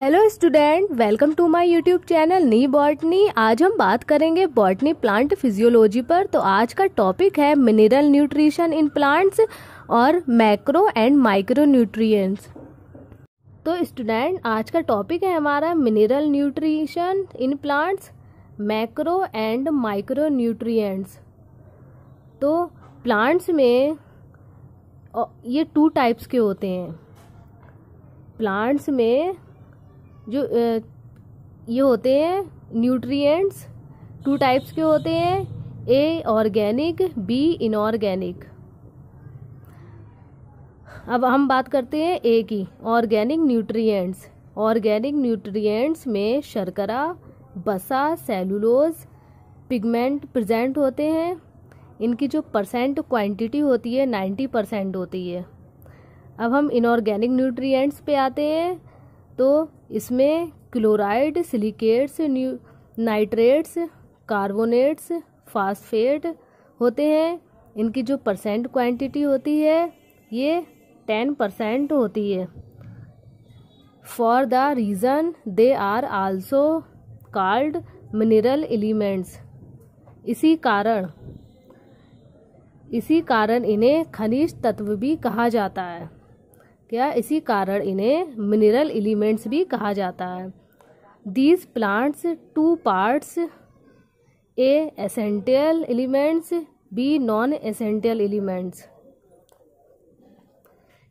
Hello student, welcome to my YouTube channel नी botany. आज हम बात करेंगे बॉटनी प्लांट फिजियोलॉजी पर। तो आज का टॉपिक है मिनरल न्यूट्रिशन इन प्लांट्स और मैक्रो एंड माइक्रो न्यूट्रिएंट्स। तो स्टूडेंट, आज का टॉपिक है हमारा mineral nutrition in plants, macro and micro nutrients. तो प्लांट्स में ये टू टाइप्स के होते हैं। प्लांट्स में जो ये होते हैं न्यूट्रिएंट्स, टू टाइप्स के होते हैं, ए ऑर्गेनिक, बी इनऑर्गेनिक। अब हम बात करते हैं ए की, ऑर्गेनिक न्यूट्रिएंट्स। ऑर्गेनिक न्यूट्रिएंट्स में शर्करा, वसा, सेलुलोज, पिगमेंट प्रेजेंट होते हैं। इनकी जो परसेंट क्वांटिटी होती है 90% होती है। अब हम इनऑर्गेनिक न्यूट्रिएंट्स पे आते हैं। तो इसमें chloride, silicates, nitrates, carbonates, phosphate होते हैं। इनकी जो परसेंट क्वांटिटी होती है ये 10% होती है। For the reason they are also called mineral elements. इसी कारण इन्हें खनिज तत्व भी कहा जाता है। इसी कारण इन्हें मिनरल एलिमेंट्स भी कहा जाता है। These plants two parts, A essential elements, B non essential elements.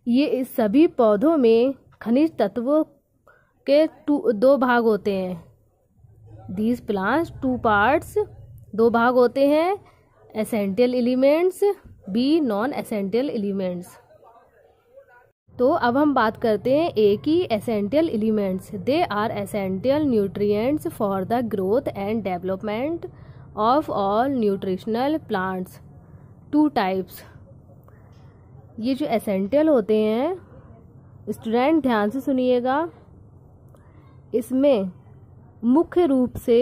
ये इस सभी पौधों में खनिज तत्वों के दो भाग होते हैं। दीज प्लांट्स टू पार्ट्स, दो भाग होते हैं, essential elements, B non essential elements. तो अब हम बात करते हैं ए की, essential elements. They are essential nutrients for the growth and development of all nutritional plants. Two types. ये जो एसेंशियल होते हैं, स्टूडेंट ध्यान से सुनिएगा, इसमें मुख्य रूप से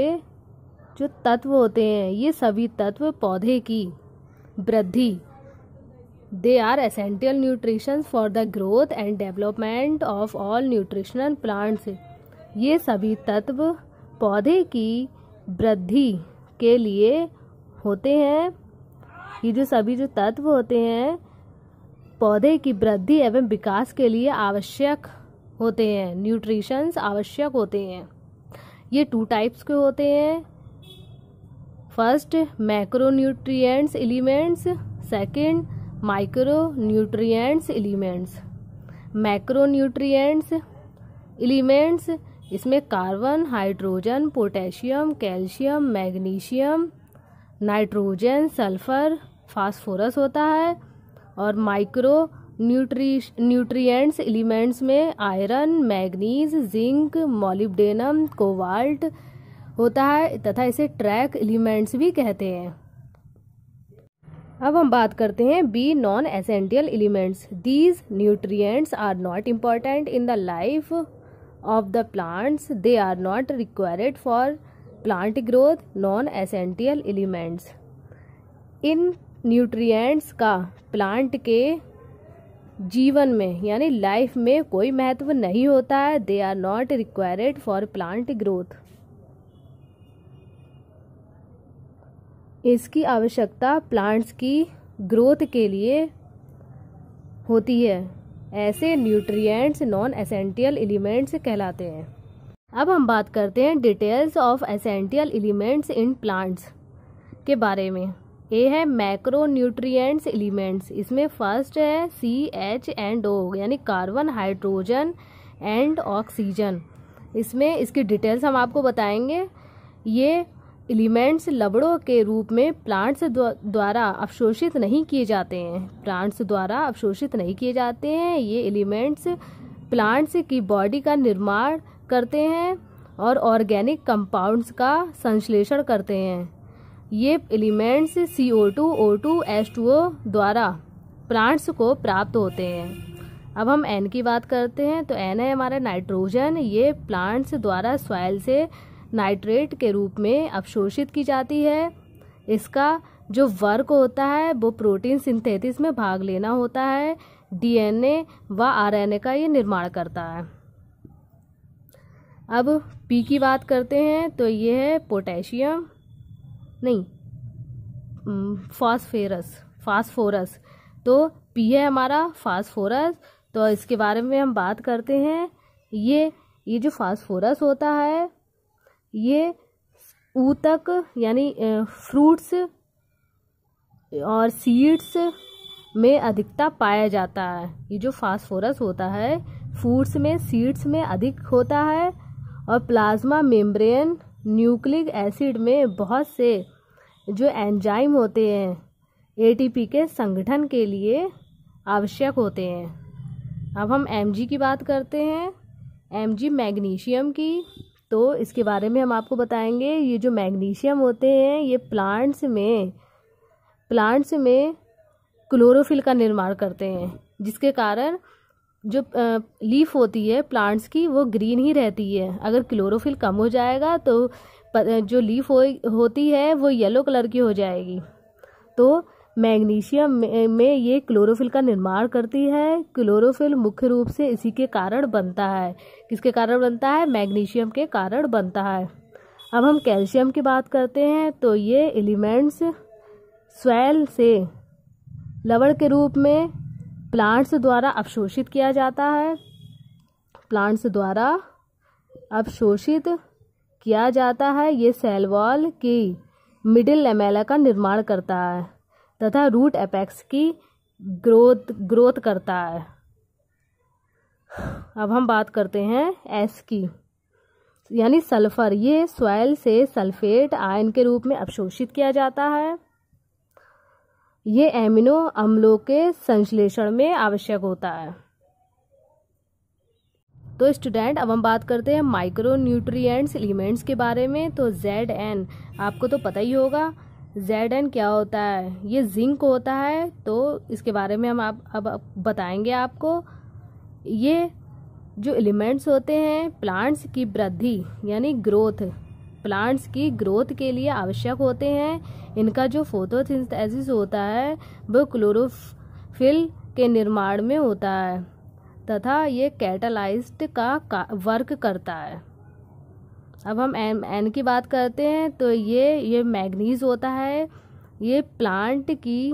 जो तत्व होते हैं ये सभी तत्व पौधे की वृद्धि, they are essential nutritions for the growth and development of all nutritional plants. ये सभी तत्व पौधे की वृद्धि के लिए होते हैं। ये जो सभी जो तत्व होते हैं पौधे की वृद्धि एवं विकास के लिए आवश्यक होते हैं, न्यूट्रिशंस आवश्यक होते हैं। ये टू टाइप्स के होते हैं। First macro nutrients elements, second micro nutrients elements. Macro nutrients elements, इसमें carbon, hydrogen, potassium, calcium, magnesium, nitrogen, sulphur, phosphorus होता है। और माइक्रो न्यूट्रिएंट्स एलिमेंट्स में iron, manganese, zinc, molybdenum, cobalt होता है तथा इसे ट्रैक एलिमेंट्स भी कहते हैं। अब हम बात करते हैं B non essential elements. These nutrients are not important in the life of the plants, they are not required for plant growth. Non essential elements, इन न्यूट्रिएंट्स का प्लांट के जीवन में यानी लाइफ में कोई महत्व नहीं होता है। They are not required for plant growth. इसकी आवश्यकता प्लांट्स की ग्रोथ के लिए होती है। ऐसे न्यूट्रिएंट्स नॉन एसेंशियल एलिमेंट्स कहलाते हैं। अब हम बात करते हैं details of essential elements in plants के बारे में। ए है मैक्रो न्यूट्रिएंट्स एलिमेंट्स। इसमें फर्स्ट है CH&O यानी कार्बन, हाइड्रोजन एंड ऑक्सीजन। इसमें इसकी डिटेल्स हम आपको बताएंगे। ये एलिमेंट्स लवणों के रूप में प्लांट्स द्वारा अवशोषित नहीं किए जाते हैं। प्लांट्स द्वारा अवशोषित नहीं किए जाते हैं। ये एलिमेंट्स प्लांट्स की बॉडी का निर्माण करते हैं और ऑर्गेनिक कंपाउंड्स का संश्लेषण करते हैं। ये एलिमेंट्स CO2, O2, H2O द्वारा प्लांट्स को प्राप्त होते हैं। अब हम N की बात करते हैं। तो N है हमारा नाइट्रोजन। ये प्लांट्स द्वारा सॉइल से नाइट्रेट के रूप में अवशोषित की जाती है। इसका जो वर्क होता है वो प्रोटीन सिंथेसिस में भाग लेना होता है। DNA व RNA का ये निर्माण करता है। अब पी की बात करते हैं तो ये है पोटेशियम, नहीं फास्फोरस। तो पी है हमारा फास्फोरस। तो इसके बारे में हम बात करते हैं। ये जो फास्फोरस होता है ये ऊतक यानी फ्रूट्स और सीड्स में अधिकता पाया जाता है। ये जो फास्फोरस होता है फ्रूट्स में, सीड्स में अधिक होता है और प्लाज्मा मेम्ब्रेन न्यूक्लिक एसिड में बहुत से जो एंजाइम होते हैं एटीपी के संगठन के लिए आवश्यक होते हैं। अब हम एमजी की बात करते हैं, एमजी मैग्नीशियम की। तो इसके बारे में हम आपको बताएंगे। ये जो मैग्नीशियम होते हैं ये प्लांट्स में क्लोरोफिल का निर्माण करते हैं, जिसके कारण जो लीफ होती है प्लांट्स की वो ग्रीन ही रहती है। अगर क्लोरोफिल कम हो जाएगा तो जो लीफ होती है वो येलो कलर की हो जाएगी। तो मैग्नीशियम में ये क्लोरोफिल का निर्माण करती है। क्लोरोफिल मुख्य रूप से इसी के कारण बनता है। किसके कारण बनता है? मैग्नीशियम के कारण बनता है। अब हम कैल्शियम की बात करते हैं तो ये एलिमेंट्स स्वैल से लवण के रूप में प्लांट्स द्वारा अवशोषित किया जाता है। प्लांट्स द्वारा अवशोषित किया जाता है। ये सेल वॉल की मिडिल लैमेला का निर्माण करता है तथा रूट एपेक्स की ग्रोथ करता है। अब हम बात करते हैं एस की, यानी सल्फर। ये सॉइल से सल्फेट आयन के रूप में अवशोषित किया जाता है। ये एमिनो अम्लों के संश्लेषण में आवश्यक होता है। तो स्टूडेंट अब हम बात करते हैं माइक्रो न्यूट्रिएंट्स एलिमेंट्स के बारे में। तो ZN आपको तो पता ही होगा ZN क्या होता है। ये जिंक होता है। तो इसके बारे में हम अब बताएंगे आपको। ये जो एलिमेंट्स होते हैं प्लांट्स की वृद्धि यानी ग्रोथ, प्लांट्स की ग्रोथ के लिए आवश्यक होते हैं। इनका जो फोटोसिंथेसिस होता है वो क्लोरोफिल के निर्माण में होता है तथा ये कैटालाइस्ट का वर्क करता है। अब हम एन की बात करते हैं तो ये मैग्नीज होता है। ये प्लांट की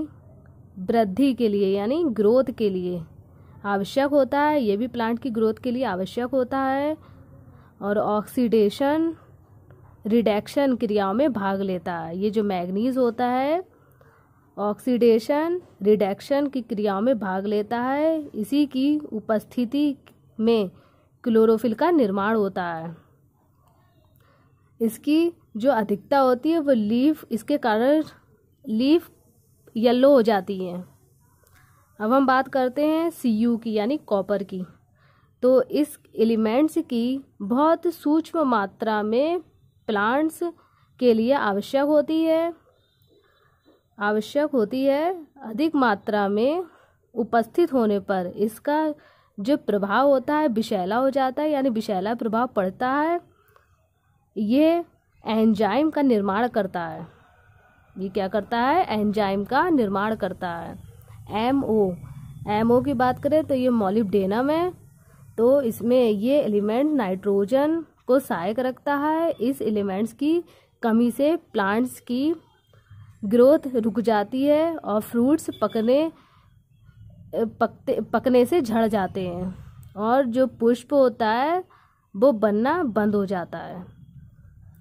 वृद्धि के लिए यानी ग्रोथ के लिए आवश्यक होता है। ये भी प्लांट की ग्रोथ के लिए आवश्यक होता है और ऑक्सीडेशन रिडक्शन क्रियाओं में भाग लेता है। ये जो मैग्नीज होता है ऑक्सीडेशन रिडक्शन की क्रियाओं में भाग लेता है। इसी की उपस्थिति में क्लोरोफिल का निर्माण होता है। इसकी जो अधिकता होती है वो इसके कारण लीफ येलो हो जाती है। अब हम बात करते हैं Cu की यानी कॉपर की। तो इस एलिमेंट्स की बहुत सूक्ष्म मात्रा में प्लांट्स के लिए आवश्यक होती है। अधिक मात्रा में उपस्थित होने पर इसका जो प्रभाव होता है विषैला हो जाता है, यानी विषैला प्रभाव पड़ता है। ये एंजाइम का निर्माण करता है। ये क्या करता है? एंजाइम का निर्माण करता है। एमओ की बात करें तो ये मॉलिब्डेनम है। तो इसमें ये एलिमेंट नाइट्रोजन को सहायक रखता है। इस एलिमेंट्स की कमी से प्लांट्स की ग्रोथ रुक जाती है और फ्रूट्स पकने से झड़ जाते हैं और जो पुष्प होता है वो बनना बंद हो जाता है।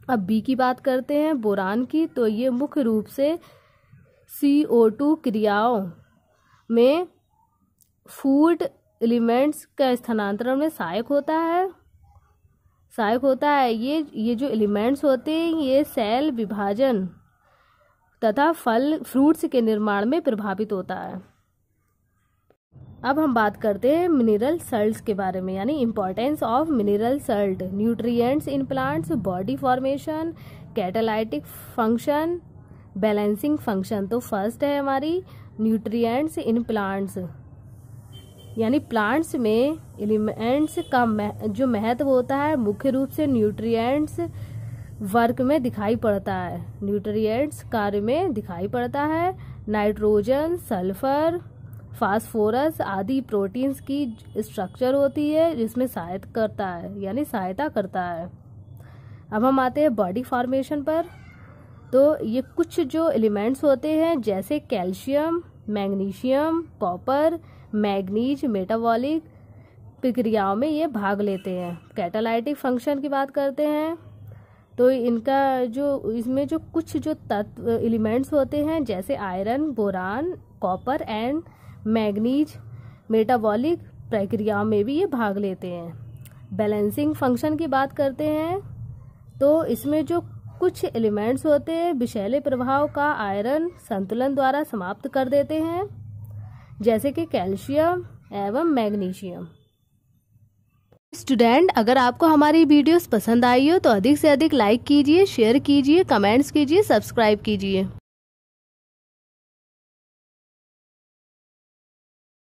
अब बी की बात करते हैं बोरान की। तो ये मुख्य रूप से CO2 क्रियाओं में फूड एलिमेंट्स का स्थानांतरण में सहायक होता है। ये जो एलिमेंट्स होते हैं ये सेल विभाजन तथा फ्रूट्स के निर्माण में प्रभावित होता है। अब हम बात करते हैं मिनरल सल्ट्स के बारे में, यानी importance of mineral Salt, nutrients in plants, body formation, catalytic function, balancing function. तो फर्स्ट है हमारी न्यूट्रिएंट्स इन प्लांट्स, यानी प्लांट्स में एलिमेंट्स का जो महत्व होता है मुख्य रूप से न्यूट्रिएंट्स वर्क में दिखाई पड़ता है, न्यूट्रिएंट्स कार्य में दिखाई पड़ता है। नाइट्रोजन, सल्फर, फास्फोरस आदि प्रोटीन्स की स्ट्रक्चर होती है जिसमें सहायता करता है। अब हम आते हैं बॉडी फॉर्मेशन पर। तो ये कुछ जो एलिमेंट्स होते हैं जैसे calcium, magnesium, copper, manganese metabolic प्रक्रियाओं में ये भाग लेते हैं। कैटालाइटिक फंक्शन की बात करते हैं तो इसमें जो कुछ जो तत्व एलिमेंट्स होते हैं जैसे iron, boron, copper and manganese metabolic प्रक्रियाओं में भी ये भाग लेते हैं। बैलेंसिंग फंक्शन की बात करते हैं तो इसमें जो कुछ एलिमेंट्स होते हैं विषैले प्रभाव का आयरन संतुलन द्वारा समाप्त कर देते हैं जैसे कि कैल्शियम एवं मैग्नीशियम। स्टूडेंट, अगर आपको हमारी वीडियोस पसंद आई हो तो अधिक से अधिक लाइक कीजिए, शेयर कीजिए, कमेंट्स कीजिए, सब्सक्राइब कीजिए।